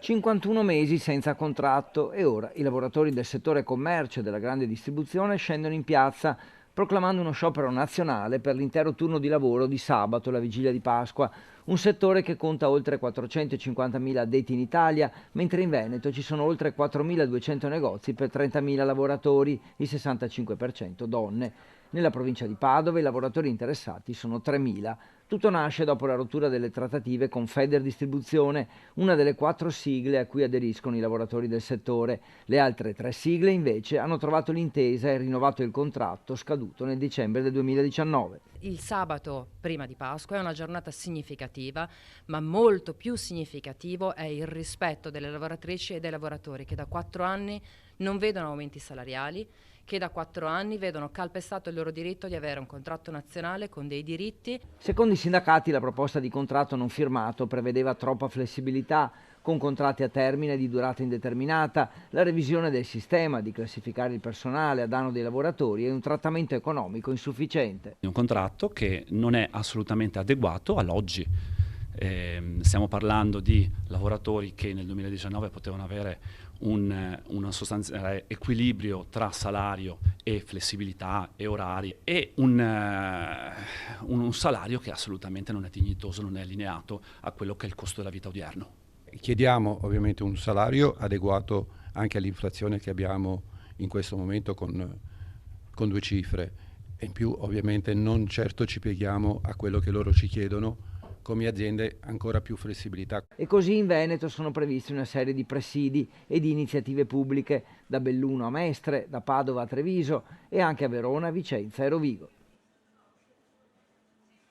51 mesi senza contratto e ora i lavoratori del settore commercio e della grande distribuzione scendono in piazza proclamando uno sciopero nazionale per l'intero turno di lavoro di sabato, la vigilia di Pasqua, un settore che conta oltre 450.000 addetti in Italia, mentre in Veneto ci sono oltre 4.200 negozi per 30.000 lavoratori, il 65% donne. Nella provincia di Padova i lavoratori interessati sono 3.000. Tutto nasce dopo la rottura delle trattative con Federdistribuzione, una delle 4 sigle a cui aderiscono i lavoratori del settore. Le altre 3 sigle invece hanno trovato l'intesa e rinnovato il contratto scaduto nel dicembre del 2019. Il sabato prima di Pasqua è una giornata significativa, ma molto più significativo è il rispetto delle lavoratrici e dei lavoratori che da 4 anni non vedono aumenti salariali, che da 4 anni vedono calpestato il loro diritto di avere un contratto nazionale con dei diritti. Secondo i sindacati la proposta di contratto non firmato prevedeva troppa flessibilità, con contratti a termine di durata indeterminata, la revisione del sistema di classificare il personale a danno dei lavoratori e un trattamento economico insufficiente. È un contratto che non è assolutamente adeguato all'oggi. Stiamo parlando di lavoratori che nel 2019 potevano avere un sostanziale equilibrio tra salario e flessibilità e orari e un salario che assolutamente non è dignitoso, non è allineato a quello che è il costo della vita odierno. Chiediamo ovviamente un salario adeguato anche all'inflazione che abbiamo in questo momento con 2 cifre e in più ovviamente non certo ci pieghiamo a quello che loro ci chiedono come aziende, ancora più flessibilità. E così in Veneto sono previsti una serie di presidi e di iniziative pubbliche da Belluno a Mestre, da Padova a Treviso e anche a Verona, Vicenza e Rovigo.